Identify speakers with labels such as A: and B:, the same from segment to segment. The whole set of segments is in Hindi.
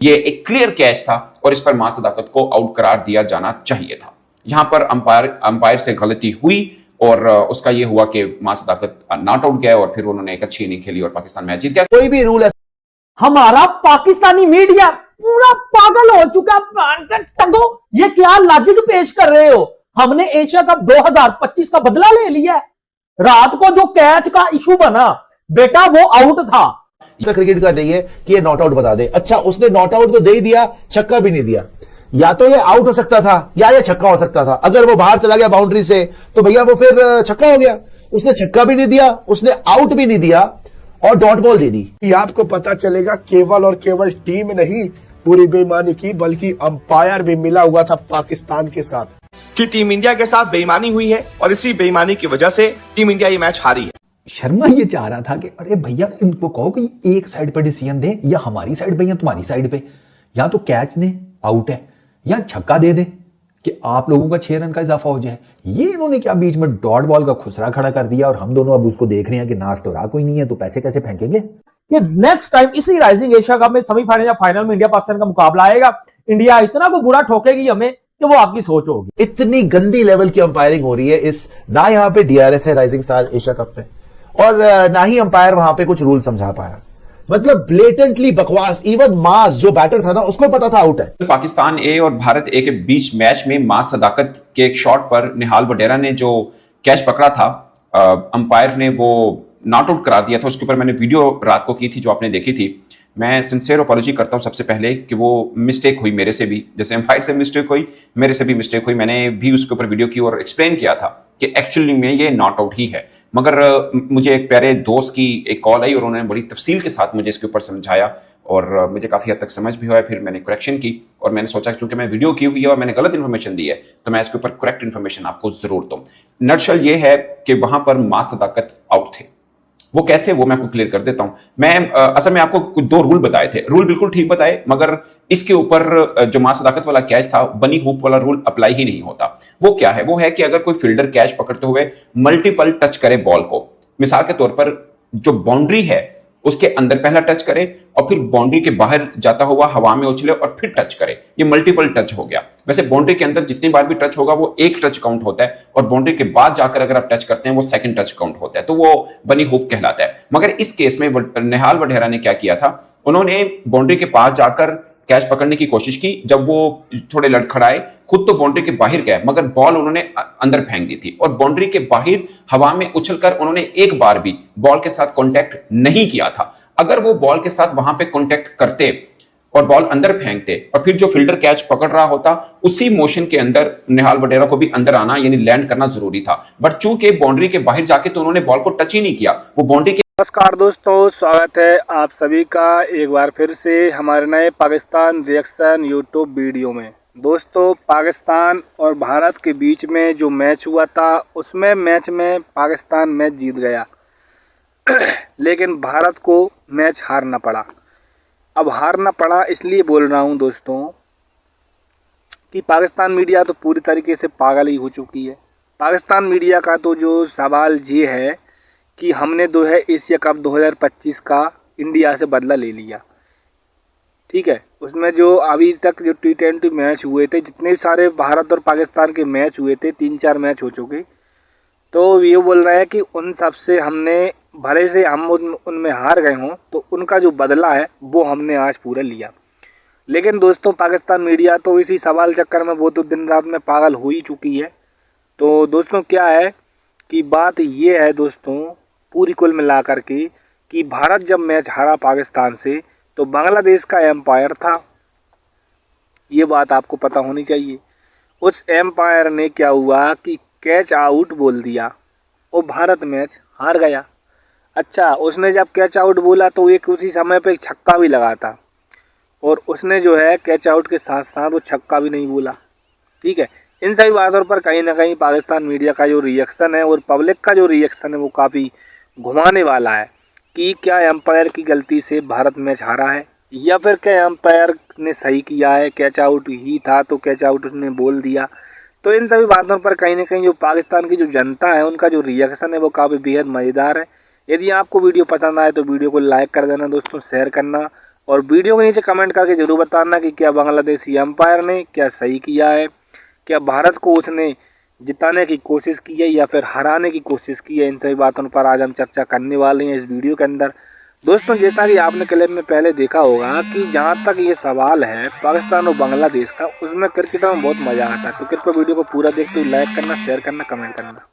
A: ये एक क्लियर कैच था और इस पर मां सदाकत को आउट करार दिया जाना चाहिए था। यहां पर अंपायर से गलती हुई और उसका ये हुआ कि मां सदाकत नॉट आउट गए और फिर उन्होंने एक अच्छी इनिंग खेली और पाकिस्तान मैच जीत गया।
B: कोई भी रूल है।
C: हमारा पाकिस्तानी मीडिया पूरा पागल हो चुका। टंगो, ये क्या लॉजिक पेश कर रहे हो? हमने एशिया कप 2025 का बदला ले लिया है। रात को जो कैच का इशू बना, बेटा वो आउट था।
B: क्रिकेट का नहीं है कि ये नॉट आउट बता दे। अच्छा, उसने नॉट आउट तो दे ही दिया, छक्का भी नहीं दिया। या तो ये आउट हो सकता था या ये छक्का हो सकता था। अगर वो बाहर चला गया बाउंड्री से तो भैया वो फिर छक्का हो गया। उसने छक्का भी नहीं दिया, उसने आउट भी नहीं दिया और डॉट बॉल दे दी।
D: ये आपको पता चलेगा केवल और केवल टीम नहीं पूरी बेईमानी की, बल्कि अंपायर भी मिला हुआ था पाकिस्तान के साथ
E: कि टीम इंडिया के साथ बेईमानी हुई है और इसी बेईमानी की वजह से टीम इंडिया ये मैच हारी है।
F: शर्मा ये चाह रहा था कि अरे भैया इनको कहो कि एक साइड पर डिसीजन दे, या हमारी साइड पे या तुम्हारी साइड पे, या तो कैच ने आउट है या छक्का दे दे कि आप लोगों का 6 रन का इजाफा हो जाए। ये इन्होंने क्या बीच में डॉट बॉल का खुसरा खड़ा कर दिया और हम दोनों अब उसको देख रहे हैं कि नाश तो रहा कोई नहीं है, तो पैसे कैसे फेंकेंगे।
C: कि नेक्स्ट टाइम इसी राइजिंग एशिया कप में सेमीफाइनल या फाइनल में इंडिया पाकिस्तान का मुकाबला आएगा, इंडिया इतना को बुरा ठोकेगी हमें कि वो आपकी सोच होगी।
B: इतनी गंदी लेवल की अंपायरिंग हो रही है इस, ना यहाँ पे डीआरएस है राइजिंग स्टार एशिया कप में, और ना ही अंपायर वहां पे कुछ रूल समझा पाया। मतलब ब्लेटेंटली बकवास। इवन मास जो बैटर था ना, उसको पता था आउट है।
A: पाकिस्तान ए और भारत ए के बीच मैच में मां सदाकत के एक शॉट पर निहाल वडेरा ने जो कैच पकड़ा था, अंपायर ने वो नॉट आउट करार दिया था। उसके ऊपर मैंने वीडियो रात को की थी जो आपने देखी थी। मैं सिंसियर अपॉलॉजी करता हूं सबसे पहले कि वो मिस्टेक हुई मेरे से भी, जैसे अंपायर से मिस्टेक हुई मेरे से भी मिस्टेक हुई। मैंने भी उसके ऊपर वीडियो की और एक्सप्लेन किया था कि एक्चुअली में ये नॉट आउट ही है। मगर मुझे एक प्यारे दोस्त की एक कॉल आई और उन्होंने बड़ी तफसील के साथ मुझे इसके ऊपर समझाया और मुझे काफ़ी हद तक समझ भी हुआ। फिर मैंने करेक्शन की और मैंने सोचा चूंकि मैं वीडियो की हुई है और मैंने गलत इन्फॉर्मेशन दी है तो मैं इसके ऊपर करेक्ट इन्फॉर्मेशन आपको जरूर दूं। नटशल ये है कि वहां पर मां सदाकत आउट थे। वो कैसे, वो मैं आपको क्लियर कर देता हूं। मैं असल में आपको कुछ 2 रूल बताए थे, रूल बिल्कुल ठीक बताए, मगर इसके ऊपर जो मां सदाकत वाला कैच था, बनी हुप वाला रूल अप्लाई ही नहीं होता। वो क्या है? वो है कि अगर कोई फील्डर कैच पकड़ते हुए मल्टीपल टच करे बॉल को, मिसाल के तौर पर जो बाउंड्री है उसके अंदर पहला टच करे और फिर बाउंड्री के बाहर जाता हुआ हवा में उछले और फिर टच करे, ये मल्टीपल टच हो गया। वैसे बाउंड्री के अंदर जितनी बार भी टच होगा वो एक टच काउंट होता है और बाउंड्री के बाद जाकर अगर आप टच करते हैं वो सेकंड टच काउंट होता है, तो वो बनी हुप कहलाता है। मगर इस केस में निहाल वडेरा ने क्या किया था, उन्होंने बाउंड्री के पास जाकर कैच पकड़ने की कोशिश की। जब वो थोड़े लड़खड़ाए, खुद तो बाउंड्री के बाहर गए मगर बॉल उन्होंने अंदर फेंक दी थी और बाउंड्री के बाहर हवा में उछलकर उन्होंने एक बार भी बॉल के साथ कांटेक्ट नहीं किया था। अगर वो बॉल के साथ वहां पे कांटेक्ट करते और बॉल अंदर फेंकते और फिर जो फील्डर कैच पकड़ रहा होता, उसी मोशन के अंदर निहाल वडेरा को भी अंदर आना यानी लैंड करना जरूरी था। बट चूंकि बाउंड्री के बाहर जाके तो उन्होंने बॉल को टच ही नहीं किया, वो बाउंड्री के।
G: नमस्कार दोस्तों, स्वागत है आप सभी का एक बार फिर से हमारे नए पाकिस्तान रिएक्शन यूट्यूब वीडियो में। दोस्तों, पाकिस्तान और भारत के बीच में जो मैच हुआ था उसमें मैच में पाकिस्तान मैच जीत गया लेकिन भारत को मैच हारना पड़ा। अब हारना पड़ा इसलिए बोल रहा हूं दोस्तों कि पाकिस्तान मीडिया तो पूरी तरीके से पागल ही हो चुकी है। पाकिस्तान मीडिया का तो जो सवाल ये है कि हमने जो है एशिया कप 2025 का इंडिया से बदला ले लिया, ठीक है। उसमें जो अभी तक जो T20 मैच हुए थे, जितने सारे भारत और पाकिस्तान के मैच हुए थे, 3-4 मैच हो चुके, तो ये बोल रहे हैं कि उन सब से हमने, भले से हम उनमें हार गए हों, तो उनका जो बदला है वो हमने आज पूरा लिया। लेकिन दोस्तों, पाकिस्तान मीडिया तो इसी सवाल चक्कर में वो तो दिन रात में पागल हो ही चुकी है। तो दोस्तों क्या है कि बात ये है दोस्तों, पूरी कुल मिला कर के, कि भारत जब मैच हारा पाकिस्तान से तो बांग्लादेश का एम्पायर था, ये बात आपको पता होनी चाहिए। उस एम्पायर ने क्या हुआ कि कैच आउट बोल दिया और भारत मैच हार गया। अच्छा, उसने जब कैच आउट बोला तो एक उसी समय पे एक छक्का भी लगा था और उसने जो है कैच आउट के साथ साथ वो छक्का भी नहीं बोला, ठीक है। इन सभी बातों पर कहीं ना कहीं पाकिस्तान मीडिया का जो रिएक्शन है और पब्लिक का जो रिएक्शन है वो काफ़ी घुमाने वाला है कि क्या एम्पायर की गलती से भारत मैच हारा है या फिर क्या एम्पायर ने सही किया है, कैच आउट ही था तो कैच आउट उसने बोल दिया। तो इन सभी बातों पर कहीं ना कहीं जो पाकिस्तान की जो जनता है उनका जो रिएक्शन है वो काफ़ी बेहद मज़ेदार है। यदि आपको वीडियो पसंद आए तो वीडियो को लाइक कर देना दोस्तों, शेयर करना और वीडियो के नीचे कमेंट करके जरूर बताना कि क्या बांग्लादेशी अंपायर ने क्या सही किया है, क्या भारत को उसने जिताने की कोशिश की है या फिर हराने की कोशिश की है। इन सभी बातों पर आज हम चर्चा करने वाले हैं इस वीडियो के अंदर। दोस्तों, जैसा कि आपने क्लिप में पहले देखा होगा कि जहां तक ये सवाल है पाकिस्तान और बांग्लादेश का, उसमें क्रिकेट में बहुत मजा आता है। तो कृपया वीडियो को पूरा देखते हुए लाइक करना, शेयर करना, कमेंट करना।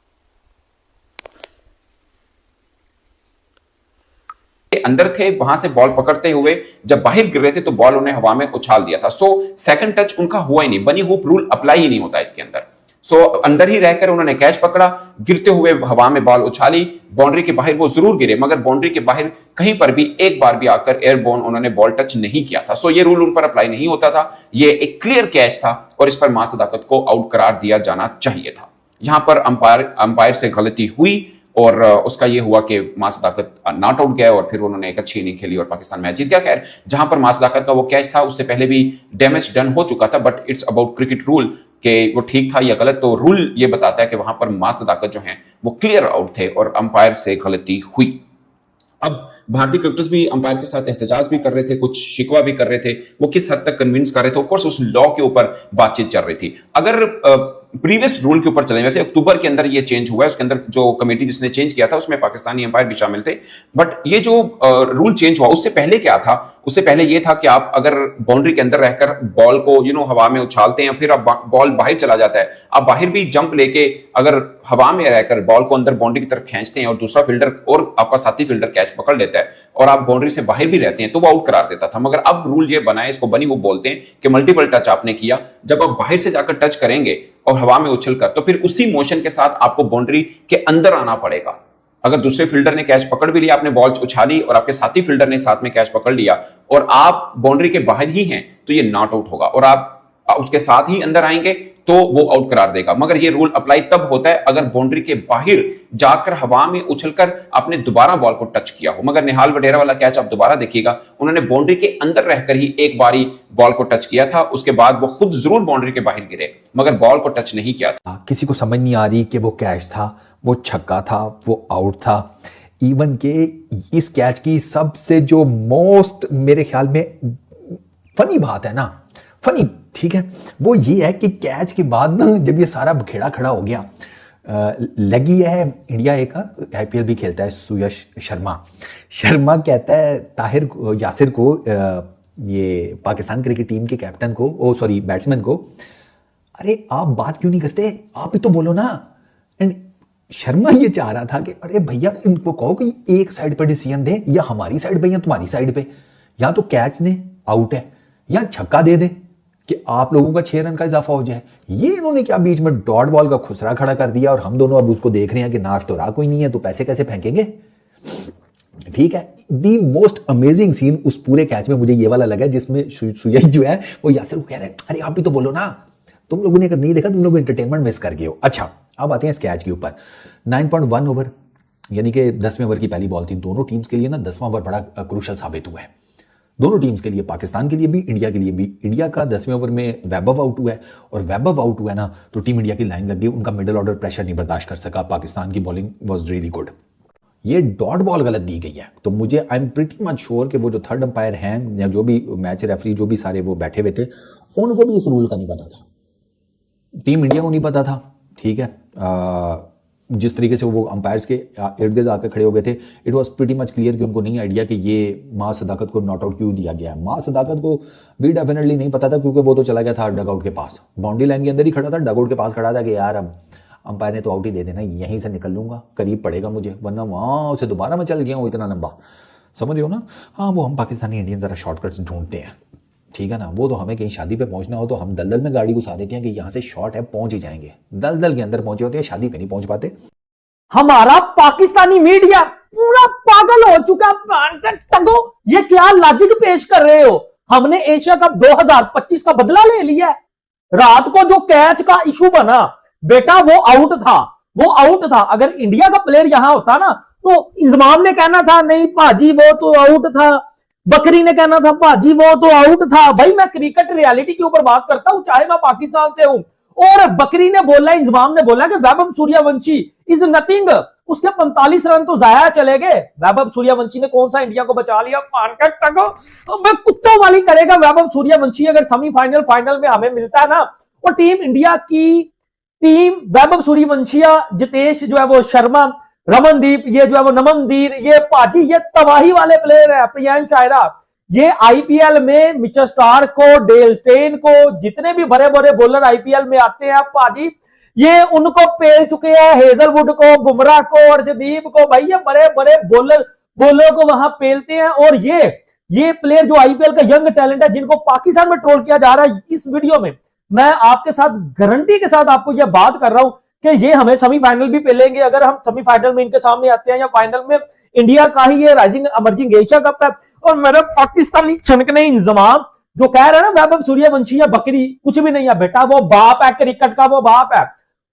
A: अंदर थे, वहां से बॉल पकड़ते हुए जब बाहर गिर रहे थे तो बॉल उन्हें हवा में उछाल दिया था। सो सेकंड टच उनका हुआ ही नहीं, बनी हुप रूल अप्लाई ही नहीं होता इसके अंदर। सो अंदर ही रहकर उन्होंने कैच पकड़ा, गिरते हुए हवा में बॉल उछाली, बाउंड्री के बाहर वो जरूर गिरे मगर बाउंड्री के बाहर कहीं पर भी एक बार भी आकर एयरबोर्न उन्होंने बॉल टच नहीं किया था। सो ये रूल उन पर अप्लाई नहीं होता था, ये एक क्लियर कैच था और इस पर मां सदाकत को आउट करार दिया जाना चाहिए था। यहां पर अंपायर से गलती हुई और उसका ये हुआ कि मां सदाकत नॉट आउट गया और फिर उन्होंने एक अच्छी इनिंग खेली और पाकिस्तान मैच जीत गया। खैर, जहां पर मां सदाकत का वो कैच था उससे पहले भी डैमेज डन हो चुका था, but it's about cricket rule कि वो ठीक था या गलत। तो रूल ये बताता है कि वहां पर मां सदाकत जो है वो क्लियर आउट थे और अंपायर से गलती हुई। अब भारतीय क्रिकेटर्स भी अंपायर के साथ एहतजाज भी कर रहे थे, कुछ शिकवा भी कर रहे थे, वो किस हद तक कन्विंस कर रहे थे। ऑफ कोर्स उस लॉ के ऊपर बातचीत चल रही थी। अगर प्रीवियस रूल के ऊपर चले, वैसे अक्टूबर के अंदर ये चेंज हुआ है, उसके अंदर जो कमेटी जिसने चेंज किया था उसमें पाकिस्तानी अंपायर भी शामिल थे, बट ये जो रूल चेंज हुआ उससे पहले क्या था, उससे पहले ये था कि आप अगर बाउंड्री के अंदर रहकर बॉल को हवा में उछालते हैं, फिर अब बॉल बाहर चला जाता है, आप बाहर भी जंप लेके अगर हवा में रहकर बॉल को अंदर बाउंड्री की तरफ खींचते हैं और दूसरा फील्डर और आपका साथी फील्डर कैच पकड़ लेता है और आप बाउंड्री से बाहर भी रहते हैं तो वो आउट करार देता था। मगर अब रूल ये बना है, इसको बनी वो बोलते हैं कि मल्टीपल टच आपने किया, जब आप बाहर से जाकर टच करेंगे और हवा में उछलकर, तो फिर उसी मोशन के साथ आपको बाउंड्री के अंदर आना पड़ेगा। अगर दूसरे फील्डर ने कैच पकड़ भी लिया, आपने बॉल उछाली और आपके साथी फील्डर ने साथ में कैच पकड़ लिया और आप बाउंड्री के बाहर ही हैं तो ये नॉट आउट होगा और आप उसके साथ ही अंदर आएंगे तो वो आउट करार देगा। मगर ये रूल अप्लाई तब होता है अगर बाउंड्री के बाहर जाकर हवा में उछलकर आपने दोबारा बॉल को टच किया हो। मगर निहाल वडेरा वाला कैच आप दोबारा देखिएगा, उन्होंने बाउंड्री के अंदर रहकर ही एक बारी बॉल को टच किया था, उसके बाद वो खुद जरूर बाउंड्री के बाहर गिरे मगर बॉल को टच नहीं किया था।
F: किसी को समझ नहीं आ रही कि वो कैच था, वो छक्का था, वो आउट था। इवन के इस कैच की सबसे जो मोस्ट मेरे ख्याल में फनी बात है ना, फनी ठीक है, वो ये है कि कैच के बाद ना जब ये सारा बखेड़ा खड़ा हो गया, लगी है इंडिया ए का आईपीएल भी खेलता है सुयश शर्मा कहता है ताहिर यासिर को, ये पाकिस्तान क्रिकेट टीम के कैप्टन को, बैट्समैन को, अरे आप बात क्यों नहीं करते, आप ही तो बोलो ना। एंड शर्मा ये चाह रहा था कि अरे भैया इनको कहो कि एक साइड पर डिसीजन दे, या हमारी साइड पे या तुम्हारी साइड पे, या तो कैच ने आउट है या छक्का दे दे कि आप लोगों का 6 रन का इजाफा हो जाए। ये इन्होंने क्या बीच में डॉट बॉल का खुसरा खड़ा कर दिया और हम दोनों अब उसको देख रहे हैं कि नाच तो रहा कोई नहीं है तो पैसे कैसे फेंकेंगे। ठीक है, दी मोस्ट अमेजिंग सीन उस पूरे कैच में मुझे ये वाला लगा जिसमें सुयश जो है वो यासिर को कह रहे हैं अरे आप भी तो बोलो ना, तुम लोगों ने अगर नहीं देखा तुम लोग एंटरटेनमेंट मिस कर गए हो। अच्छा, अब आते हैं इस कैच के ऊपर। 9.1 ओवर यानी कि 10वें ओवर की पहली बॉल थी। दोनों टीम्स के लिए ना 10वां ओवर बड़ा क्रूशल साबित हुआ है, दोनों टीम्स के लिए, पाकिस्तान के लिए भी, इंडिया के लिए भी। इंडिया का 10वें ओवर में वैभव आउट हुआ है और वैभव आउट हुआ है ना तो टीम इंडिया की लाइन लग गई, उनका मिडिल ऑर्डर प्रेशर नहीं बर्दाश्त कर सका। पाकिस्तान की बॉलिंग वाज रियली गुड। ये डॉट बॉल गलत दी गई है तो मुझे I am pretty much sure कि वो जो थर्ड अंपायर हैं या जो भी मैच रेफरी जो भी सारे वो बैठे हुए थे उनको भी इस रूल का नहीं पता था, टीम इंडिया को नहीं पता था। ठीक है, जिस तरीके से वो अंपायर्स के इर्द गिर्द आकर खड़े हो गए थे, it was pretty much clear कि उनको नहीं आइडिया कि ये मां सदाकत को नॉट आउट क्यों दिया गया है। मां सदाकत को भी डेफिनेटली नहीं पता था क्योंकि वो तो चला गया था डग आउट के पास, बाउंड्री लाइन के अंदर ही खड़ा था, डग आउट के पास खड़ा था कि यार अब अंपायर ने तो आउट ही दे देना, यहीं से निकल लूंगा, करीब पड़ेगा मुझे, वरना वहां से दोबारा मैं चल गया हूँ इतना लंबा, समझ रहे हो ना। हाँ, वो हम पाकिस्तानी इंडियन जरा शॉर्टकट्स ढूंढते हैं, ठीक है ना। वो तो हमें कहीं शादी पे पहुंचना हो तो हम दलदल में गाड़ी घुसा देते हैं कि यहाँ से शॉर्ट है पहुंच ही जाएंगे, दलदल के अंदर पहुंचे होते हैं, शादी पे नहीं पहुंच पाते।
C: हमारा पाकिस्तानी मीडिया पूरा पागल हो चुका। टंगो, ये क्या लॉजिक पेश कर रहे हो? हमने एशिया कप 2025 का बदला ले लिया है। रात को जो कैच का इशू बना बेटा, वो आउट था। अगर इंडिया का प्लेयर यहां होता ना तो इंजमाम ने कहना था नहीं भाजी वो तो आउट था, बकरी ने कहना था भाजी वो तो आउट था। भाई मैं क्रिकेट रियलिटी के ऊपर बात करता हूं, चाहे मैं पाकिस्तान से हूं। और बकरी ने बोला, इंजमाम ने बोला कि वैभव सूर्यवंशी इज नथिंग, उसके 45 रन तो जाया चले गए। वैभव सूर्यवंशी ने कौन सा इंडिया को बचा लिया, तो मैं कुत्तों वाली करेगा वैभव सूर्यवंशी अगर सेमीफाइनल फाइनल में हमें मिलता है ना। और टीम इंडिया की टीम वैभव सूर्यवंशिया, जितेश जो है वो शर्मा, रमनदीप, ये जो है वो नमनदीर, ये पाजी, ये तबाही वाले प्लेयर है। प्रियांश आयरा, ये आईपीएल में मिचेल स्टार्क को, डेल स्टेन को, जितने भी बड़े बड़े बॉलर आईपीएल में आते हैं पाजी, ये उनको पेल चुके हैं। हेजलवुड को, बुमराह को, अर्शदीप को, भाई ये बड़े बड़े बॉलर को वहां पेलते हैं। और ये प्लेयर जो आईपीएल का यंग टैलेंट है, जिनको पाकिस्तान में ट्रोल किया जा रहा है, इस वीडियो में मैं आपके साथ गारंटी के साथ आपको यह बात कर रहा हूं कि ये हमें सेमीफाइनल भी पेलेंगे अगर हम सेमीफाइनल में इनके सामने आते हैं, या फाइनल में इंडिया का ही ये राइजिंग अमर्जिंग एशिया कप है। और मेरे पाकिस्तानी छनकने इंजमाम जो कह रहे हैं ना वैभव सूर्यवंशी या बकरी, कुछ भी नहीं है बेटा, वो बाप है, क्रिकेट का वो बाप है।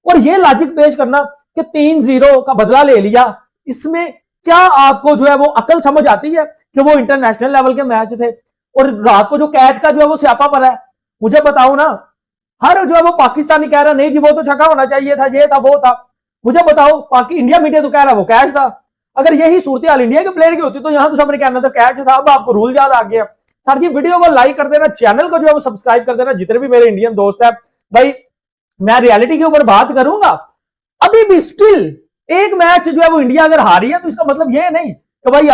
C: और ये लॉजिक पेश करना कि 3-0 का बदला ले लिया, इसमें क्या आपको जो है वो अकल समझ आती है कि वो इंटरनेशनल लेवल के मैच थे। और रात को जो कैच का जो है वो स्यापा पड़ा है, मुझे बताओ ना, हर जो है वो पाकिस्तानी कह रहा नहीं जी वो तो छक्का होना चाहिए था, ये था वो था। मुझे बताओ इंडिया मीडिया तो कह रहा वो कैच था। अगर यही सूरत हाल इंडिया के प्लेयर की होती तो यहां तो सबने कहना था कैच था। अब आपको रूल याद आ गया। सर जी वीडियो को लाइक कर देना, चैनल को जो है वो सब्सक्राइब कर देना। जितने भी मेरे इंडियन दोस्त है भाई, मैं रियलिटी के ऊपर बात करूंगा। अभी भी स्टिल एक मैच जो है वो इंडिया अगर हारी है तो इसका मतलब ये नहीं कि भाई